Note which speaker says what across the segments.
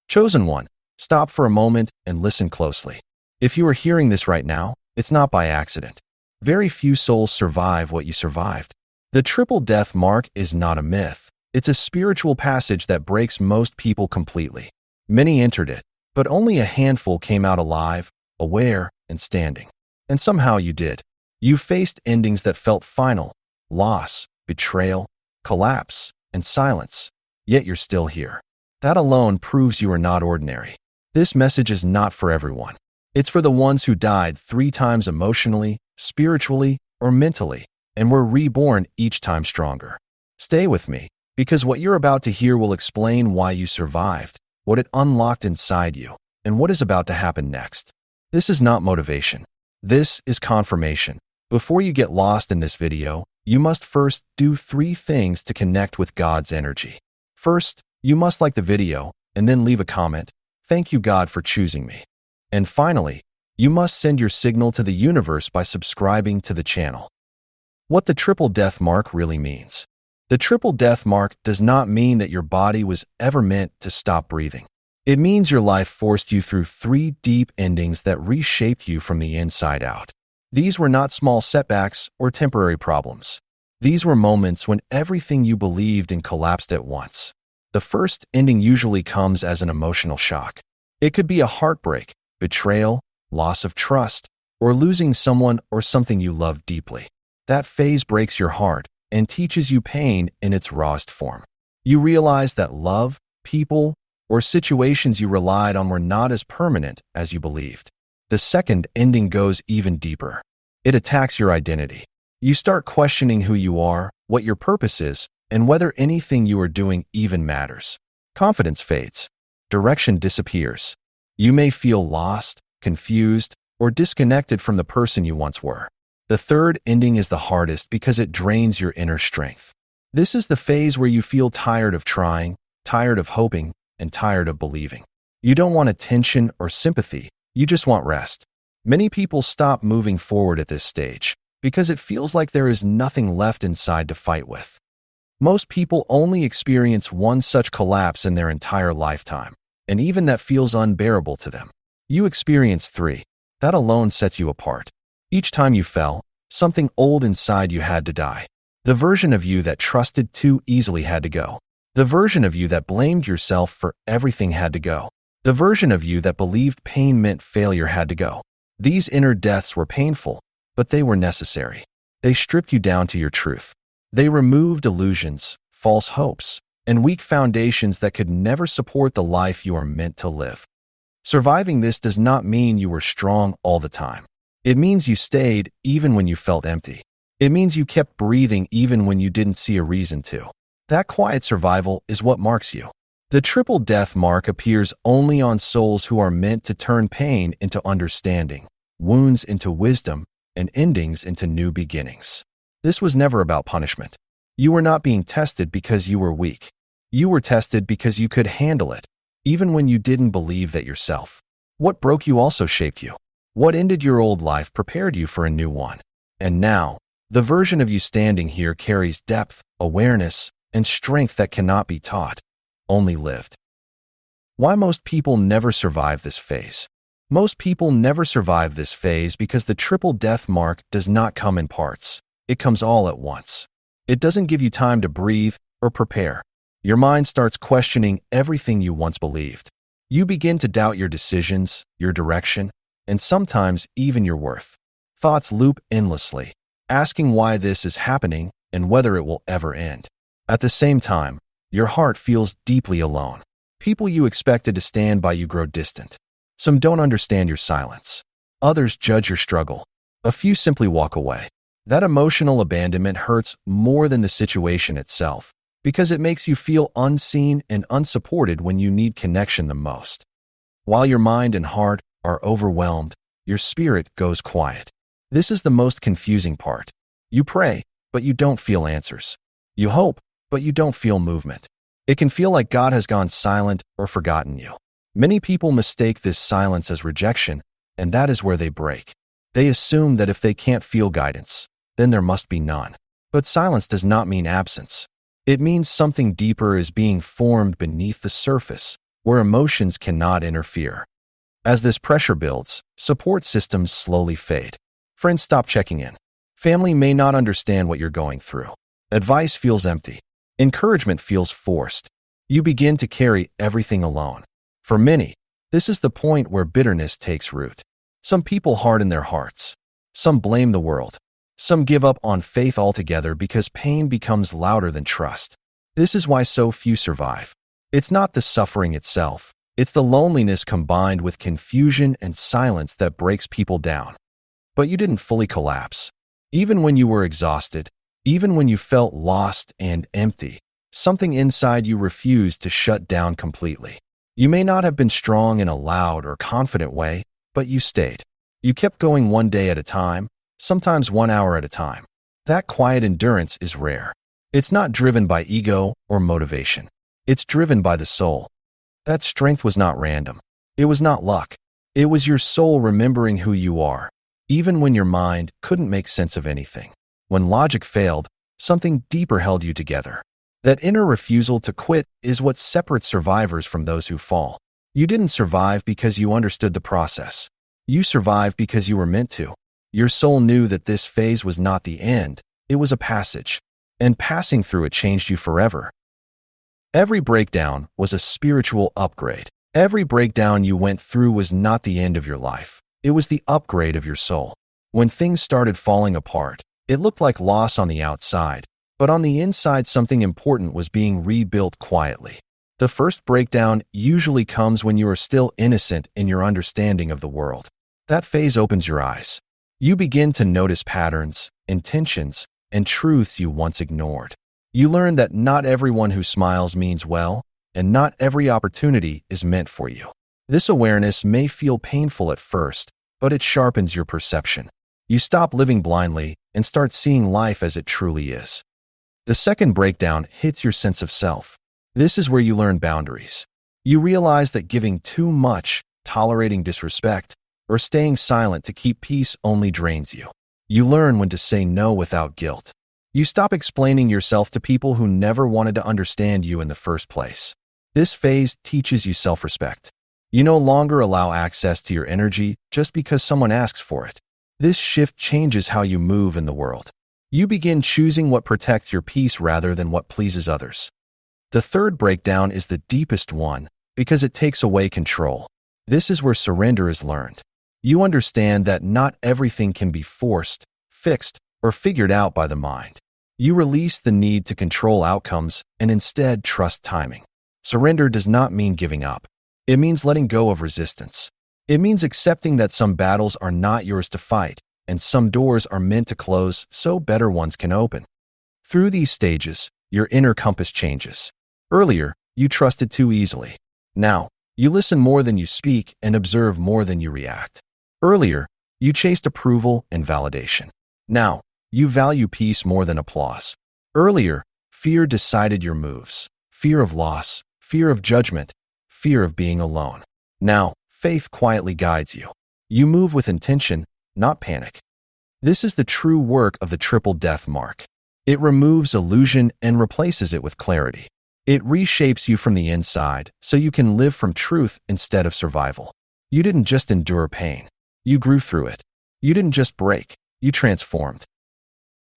Speaker 1: Chosen one, stop for a moment and listen closely. If you are hearing this right now, it's not by accident. Very few souls survive what you survived. The triple death mark is not a myth. It's a spiritual passage that breaks most people completely. Many entered it, but only a handful came out alive, aware, and standing. And somehow you did. You faced endings that felt final: loss, betrayal, collapse, and silence. Yet you're still here. That alone proves you are not ordinary. This message is not for everyone. It's for the ones who died 3 times emotionally, spiritually, or mentally, and were reborn each time stronger. Stay with me, because what you're about to hear will explain why you survived, what it unlocked inside you, and what is about to happen next. This is not motivation. This is confirmation. Before you get lost in this video, you must first do 3 things to connect with God's energy. First, you must like the video, and then leave a comment. Thank you, God, for choosing me. And finally, you must send your signal to the universe by subscribing to the channel. What the triple death mark really means. The triple death mark does not mean that your body was ever meant to stop breathing. It means your life forced you through 3 deep endings that reshaped you from the inside out. These were not small setbacks or temporary problems. These were moments when everything you believed in collapsed at once. The first ending usually comes as an emotional shock. It could be a heartbreak, betrayal, loss of trust, or losing someone or something you loved deeply. That phase breaks your heart and teaches you pain in its rawest form. You realize that love, people, or situations you relied on were not as permanent as you believed. The second ending goes even deeper. It attacks your identity. You start questioning who you are, what your purpose is, and whether anything you are doing even matters. Confidence fades. Direction disappears. You may feel lost, confused, or disconnected from the person you once were. The third ending is the hardest because it drains your inner strength. This is the phase where you feel tired of trying, tired of hoping, and tired of believing. You don't want attention or sympathy, you just want rest. Many people stop moving forward at this stage because it feels like there is nothing left inside to fight with. Most people only experience one such collapse in their entire lifetime, and even that feels unbearable to them. You experience 3. That alone sets you apart. Each time you fell, something old inside you had to die. The version of you that trusted too easily had to go. The version of you that blamed yourself for everything had to go. The version of you that believed pain meant failure had to go. These inner deaths were painful, but they were necessary. They stripped you down to your truth. They removed illusions, false hopes, and weak foundations that could never support the life you are meant to live. Surviving this does not mean you were strong all the time. It means you stayed even when you felt empty. It means you kept breathing even when you didn't see a reason to. That quiet survival is what marks you. The triple death mark appears only on souls who are meant to turn pain into understanding, wounds into wisdom, and endings into new beginnings. This was never about punishment. You were not being tested because you were weak. You were tested because you could handle it, even when you didn't believe that yourself. What broke you also shaped you. What ended your old life prepared you for a new one. And now, the version of you standing here carries depth, awareness, and strength that cannot be taught, only lived. Why most people never survive this phase? Most people never survive this phase because the triple death mark does not come in parts. It comes all at once. It doesn't give you time to breathe or prepare. Your mind starts questioning everything you once believed. You begin to doubt your decisions, your direction, and sometimes even your worth. Thoughts loop endlessly, asking why this is happening and whether it will ever end. At the same time, your heart feels deeply alone. People you expected to stand by you grow distant. Some don't understand your silence. Others judge your struggle. A few simply walk away. That emotional abandonment hurts more than the situation itself because it makes you feel unseen and unsupported when you need connection the most. While your mind and heart are overwhelmed, your spirit goes quiet. This is the most confusing part. You pray, but you don't feel answers. You hope, but you don't feel movement. It can feel like God has gone silent or forgotten you. Many people mistake this silence as rejection, and that is where they break. They assume that if they can't feel guidance, then there must be none. But silence does not mean absence. It means something deeper is being formed beneath the surface, where emotions cannot interfere. As this pressure builds, support systems slowly fade. Friends stop checking in. Family may not understand what you're going through. Advice feels empty. Encouragement feels forced. You begin to carry everything alone. For many, this is the point where bitterness takes root. Some people harden their hearts. Some blame the world. Some give up on faith altogether because pain becomes louder than trust. This is why so few survive. It's not the suffering itself. It's the loneliness combined with confusion and silence that breaks people down. But you didn't fully collapse. Even when you were exhausted, even when you felt lost and empty, something inside you refused to shut down completely. You may not have been strong in a loud or confident way, but you stayed. You kept going one day at a time, sometimes 1 hour at a time. That quiet endurance is rare. It's not driven by ego or motivation. It's driven by the soul. That strength was not random. It was not luck. It was your soul remembering who you are, even when your mind couldn't make sense of anything. When logic failed, something deeper held you together. That inner refusal to quit is what separates survivors from those who fall. You didn't survive because you understood the process. You survived because you were meant to. Your soul knew that this phase was not the end, it was a passage. And passing through it changed you forever. Every breakdown was a spiritual upgrade. Every breakdown you went through was not the end of your life. It was the upgrade of your soul. When things started falling apart, it looked like loss on the outside, but on the inside something important was being rebuilt quietly. The first breakdown usually comes when you are still innocent in your understanding of the world. That phase opens your eyes. You begin to notice patterns, intentions, and truths you once ignored. You learn that not everyone who smiles means well, and not every opportunity is meant for you. This awareness may feel painful at first, but it sharpens your perception. You stop living blindly and start seeing life as it truly is. The second breakdown hits your sense of self. This is where you learn boundaries. You realize that giving too much, tolerating disrespect, or staying silent to keep peace only drains you. You learn when to say no without guilt. You stop explaining yourself to people who never wanted to understand you in the first place. This phase teaches you self-respect. You no longer allow access to your energy just because someone asks for it. This shift changes how you move in the world. You begin choosing what protects your peace rather than what pleases others. The third breakdown is the deepest one because it takes away control. This is where surrender is learned. You understand that not everything can be forced, fixed, or figured out by the mind. You release the need to control outcomes and instead trust timing. Surrender does not mean giving up. It means letting go of resistance. It means accepting that some battles are not yours to fight, and some doors are meant to close so better ones can open. Through these stages, your inner compass changes. Earlier, you trusted too easily. Now, you listen more than you speak and observe more than you react. Earlier, you chased approval and validation. Now, you value peace more than applause. Earlier, fear decided your moves. Fear of loss, fear of judgment, fear of being alone. Now, faith quietly guides you. You move with intention, not panic. This is the true work of the triple death mark. It removes illusion and replaces it with clarity. It reshapes you from the inside so you can live from truth instead of survival. You didn't just endure pain. You grew through it. You didn't just break. You transformed.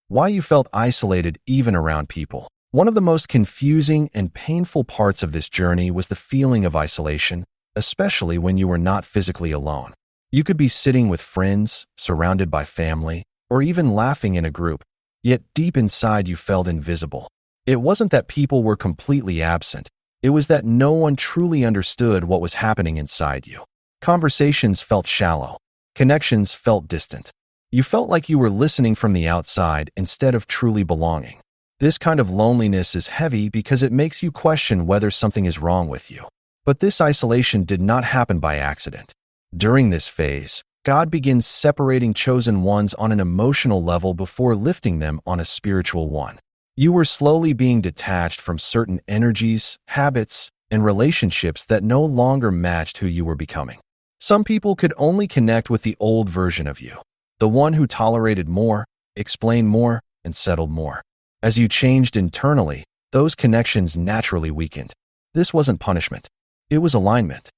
Speaker 1: Why you felt isolated even around people. One of the most confusing and painful parts of this journey was the feeling of isolation, especially when you were not physically alone. You could be sitting with friends, surrounded by family, or even laughing in a group, yet deep inside you felt invisible. It wasn't that people were completely absent. It was that no one truly understood what was happening inside you. Conversations felt shallow. Connections felt distant. You felt like you were listening from the outside instead of truly belonging. This kind of loneliness is heavy because it makes you question whether something is wrong with you. But this isolation did not happen by accident. During this phase, God begins separating chosen ones on an emotional level before lifting them on a spiritual one. You were slowly being detached from certain energies, habits, and relationships that no longer matched who you were becoming. Some people could only connect with the old version of you, the one who tolerated more, explained more, and settled more. As you changed internally, those connections naturally weakened. This wasn't punishment. It was alignment.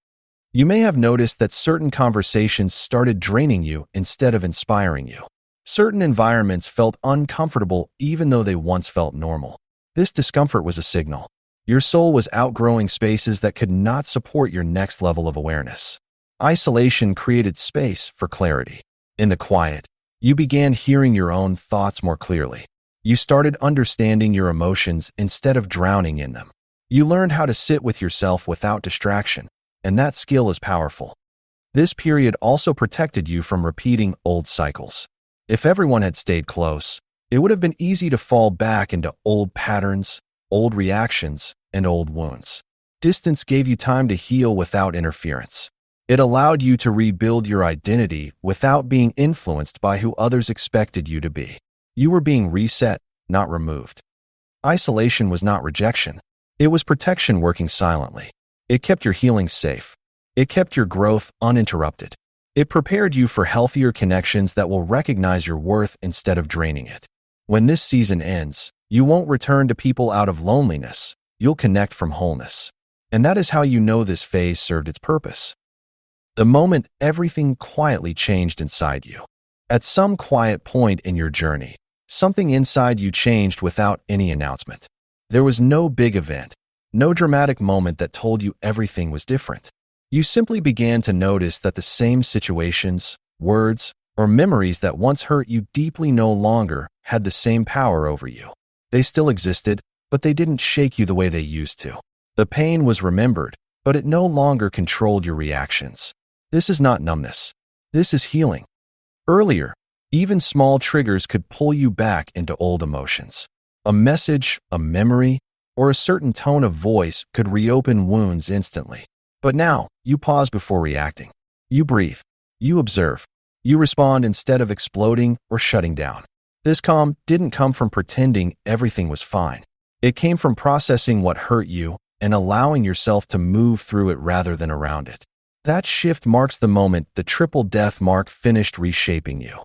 Speaker 1: You may have noticed that certain conversations started draining you instead of inspiring you. Certain environments felt uncomfortable even though they once felt normal. This discomfort was a signal. Your soul was outgrowing spaces that could not support your next level of awareness. Isolation created space for clarity. In the quiet, you began hearing your own thoughts more clearly. You started understanding your emotions instead of drowning in them. You learned how to sit with yourself without distraction, and that skill is powerful. This period also protected you from repeating old cycles. If everyone had stayed close, it would have been easy to fall back into old patterns, old reactions, and old wounds. Distance gave you time to heal without interference. It allowed you to rebuild your identity without being influenced by who others expected you to be. You were being reset, not removed. Isolation was not rejection. It was protection working silently. It kept your healing safe. It kept your growth uninterrupted. It prepared you for healthier connections that will recognize your worth instead of draining it. When this season ends, you won't return to people out of loneliness. You'll connect from wholeness. And that is how you know this phase served its purpose. The moment everything quietly changed inside you. At some quiet point in your journey, something inside you changed without any announcement. There was no big event, no dramatic moment that told you everything was different. You simply began to notice that the same situations, words, or memories that once hurt you deeply no longer had the same power over you. They still existed, but they didn't shake you the way they used to. The pain was remembered, but it no longer controlled your reactions. This is not numbness. This is healing. Earlier, even small triggers could pull you back into old emotions. A message, a memory, or a certain tone of voice could reopen wounds instantly. But now, you pause before reacting. You breathe. You observe. You respond instead of exploding or shutting down. This calm didn't come from pretending everything was fine. It came from processing what hurt you and allowing yourself to move through it rather than around it. That shift marks the moment the triple death mark finished reshaping you.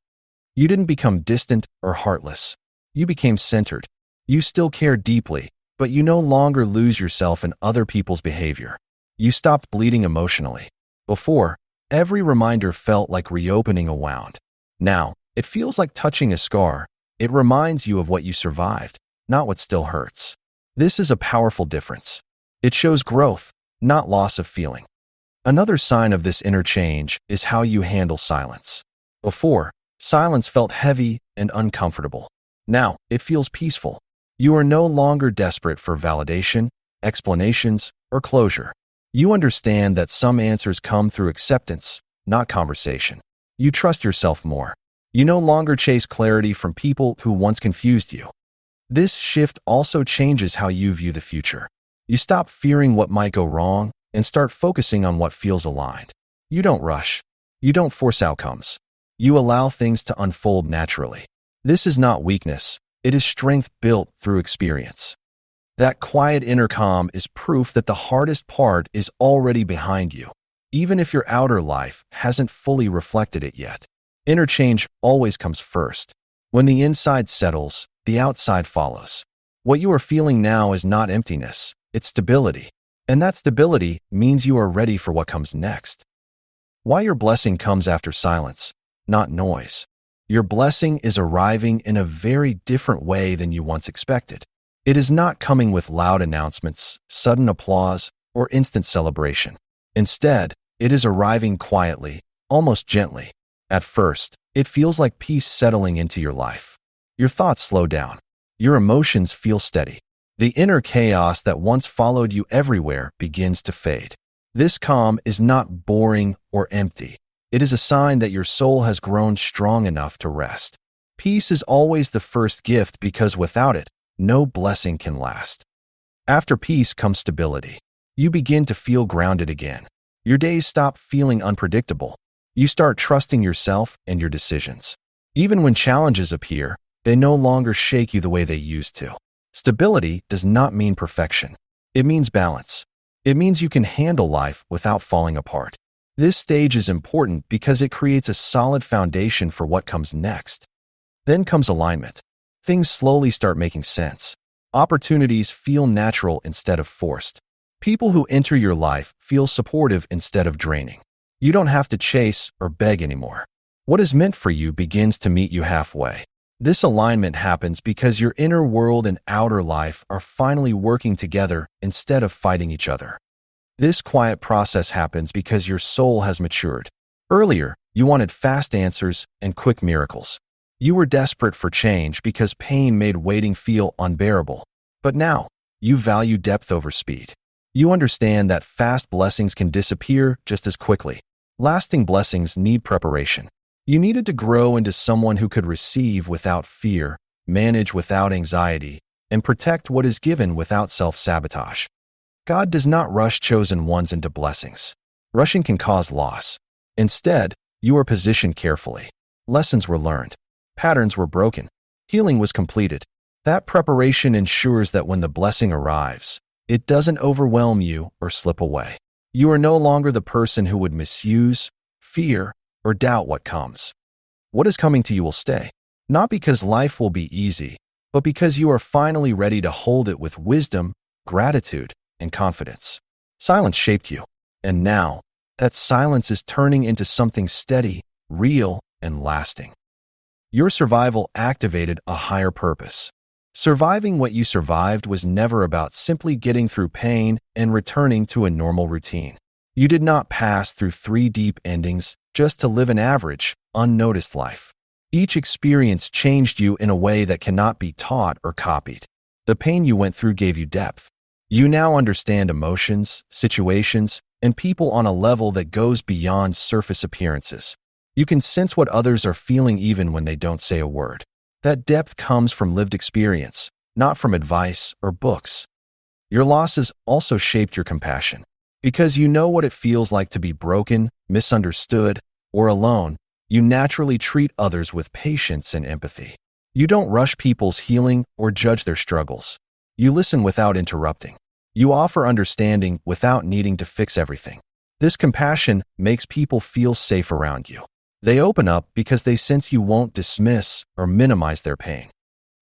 Speaker 1: You didn't become distant or heartless. You became centered. You still care deeply, but you no longer lose yourself in other people's behavior. You stopped bleeding emotionally. Before, every reminder felt like reopening a wound. Now, it feels like touching a scar. It reminds you of what you survived, not what still hurts. This is a powerful difference. It shows growth, not loss of feeling. Another sign of this inner change is how you handle silence. Before, silence felt heavy and uncomfortable. Now, it feels peaceful. You are no longer desperate for validation, explanations, or closure. You understand that some answers come through acceptance, not conversation. You trust yourself more. You no longer chase clarity from people who once confused you. This shift also changes how you view the future. You stop fearing what might go wrong and start focusing on what feels aligned. You don't rush. You don't force outcomes. You allow things to unfold naturally. This is not weakness. It is strength built through experience. That quiet inner calm is proof that the hardest part is already behind you, even if your outer life hasn't fully reflected it yet. Inner change always comes first. When the inside settles, the outside follows. What you are feeling now is not emptiness, it's stability. And that stability means you are ready for what comes next. Why your blessing comes after silence, not noise. Your blessing is arriving in a very different way than you once expected. It is not coming with loud announcements, sudden applause, or instant celebration. Instead, it is arriving quietly, almost gently. At first, it feels like peace settling into your life. Your thoughts slow down. Your emotions feel steady. The inner chaos that once followed you everywhere begins to fade. This calm is not boring or empty. It is a sign that your soul has grown strong enough to rest. Peace is always the first gift because without it, no blessing can last. After peace comes stability. You begin to feel grounded again. Your days stop feeling unpredictable. You start trusting yourself and your decisions. Even when challenges appear, they no longer shake you the way they used to. Stability does not mean perfection. It means balance. It means you can handle life without falling apart. This stage is important because it creates a solid foundation for what comes next. Then comes alignment. Things slowly start making sense. Opportunities feel natural instead of forced. People who enter your life feel supportive instead of draining. You don't have to chase or beg anymore. What is meant for you begins to meet you halfway. This alignment happens because your inner world and outer life are finally working together instead of fighting each other. This quiet process happens because your soul has matured. Earlier, you wanted fast answers and quick miracles. You were desperate for change because pain made waiting feel unbearable. But now, you value depth over speed. You understand that fast blessings can disappear just as quickly. Lasting blessings need preparation. You needed to grow into someone who could receive without fear, manage without anxiety, and protect what is given without self-sabotage. God does not rush chosen ones into blessings. Rushing can cause loss. Instead, you are positioned carefully. Lessons were learned. Patterns were broken. Healing was completed. That preparation ensures that when the blessing arrives, it doesn't overwhelm you or slip away. You are no longer the person who would misuse, fear, or doubt what comes. What is coming to you will stay, not because life will be easy, but because you are finally ready to hold it with wisdom, gratitude, and confidence. Silence shaped you, and now, that silence is turning into something steady, real, and lasting. Your survival activated a higher purpose. Surviving what you survived was never about simply getting through pain and returning to a normal routine. You did not pass through 3 deep endings just to live an average, unnoticed life. Each experience changed you in a way that cannot be taught or copied. The pain you went through gave you depth. You now understand emotions, situations, and people on a level that goes beyond surface appearances. You can sense what others are feeling even when they don't say a word. That depth comes from lived experience, not from advice or books. Your losses also shaped your compassion. Because you know what it feels like to be broken, misunderstood, or alone, you naturally treat others with patience and empathy. You don't rush people's healing or judge their struggles. You listen without interrupting. You offer understanding without needing to fix everything. This compassion makes people feel safe around you. They open up because they sense you won't dismiss or minimize their pain.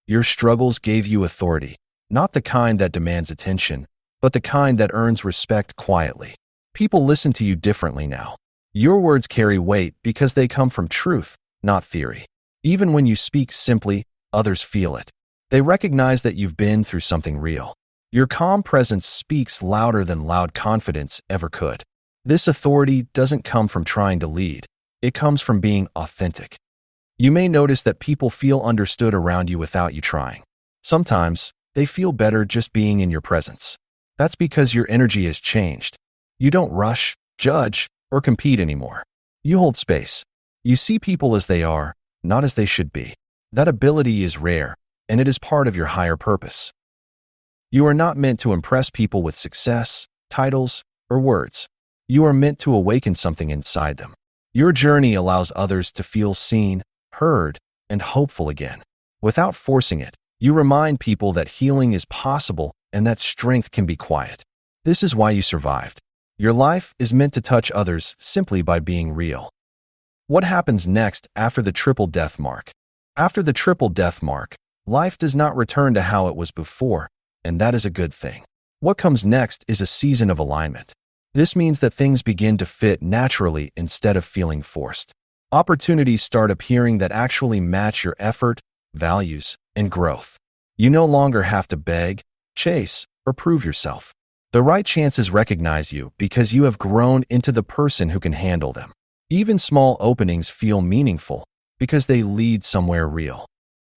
Speaker 1: Your struggles gave you authority, not the kind that demands attention, but the kind that earns respect quietly. People listen to you differently now. Your words carry weight because they come from truth, not theory. Even when you speak simply, others feel it. They recognize that you've been through something real. Your calm presence speaks louder than loud confidence ever could. This authority doesn't come from trying to lead. It comes from being authentic. You may notice that people feel understood around you without you trying. Sometimes, they feel better just being in your presence. That's because your energy has changed. You don't rush, judge, or compete anymore. You hold space. You see people as they are, not as they should be. That ability is rare, and it is part of your higher purpose. You are not meant to impress people with success, titles, or words. You are meant to awaken something inside them. Your journey allows others to feel seen, heard, and hopeful again. Without forcing it, you remind people that healing is possible and that strength can be quiet. This is why you survived. Your life is meant to touch others simply by being real. What happens next after the triple death mark? After the triple death mark, life does not return to how it was before, and that is a good thing. What comes next is a season of alignment. This means that things begin to fit naturally instead of feeling forced. Opportunities start appearing that actually match your effort, values, and growth. You no longer have to beg, chase, or prove yourself. The right chances recognize you because you have grown into the person who can handle them. Even small openings feel meaningful because they lead somewhere real.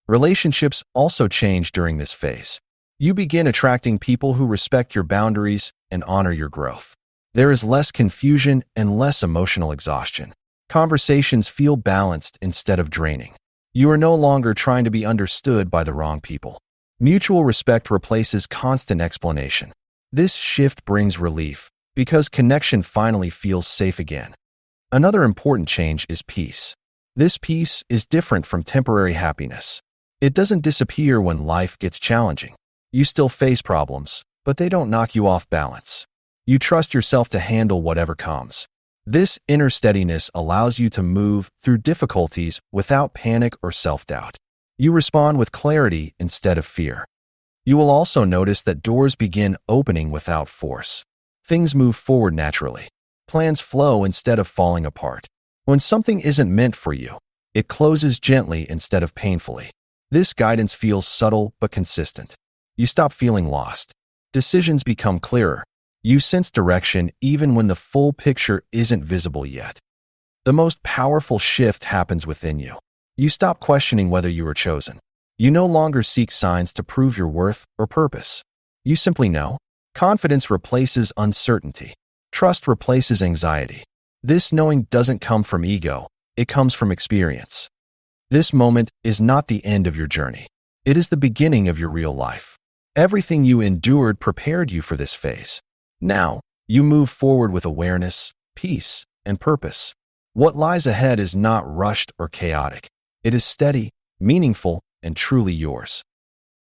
Speaker 1: Relationships also change during this phase. You begin attracting people who respect your boundaries and honor your growth. There is less confusion and less emotional exhaustion. Conversations feel balanced instead of draining. You are no longer trying to be understood by the wrong people. Mutual respect replaces constant explanation. This shift brings relief because connection finally feels safe again. Another important change is peace. This peace is different from temporary happiness. It doesn't disappear when life gets challenging. You still face problems, but they don't knock you off balance. You trust yourself to handle whatever comes. This inner steadiness allows you to move through difficulties without panic or self-doubt. You respond with clarity instead of fear. You will also notice that doors begin opening without force. Things move forward naturally. Plans flow instead of falling apart. When something isn't meant for you, it closes gently instead of painfully. This guidance feels subtle but consistent. You stop feeling lost. Decisions become clearer. You sense direction even when the full picture isn't visible yet. The most powerful shift happens within you. You stop questioning whether you were chosen. You no longer seek signs to prove your worth or purpose. You simply know. Confidence replaces uncertainty. Trust replaces anxiety. This knowing doesn't come from ego. It comes from experience. This moment is not the end of your journey. It is the beginning of your real life. Everything you endured prepared you for this phase. Now, you move forward with awareness, peace, and purpose. What lies ahead is not rushed or chaotic. It is steady, meaningful, and truly yours.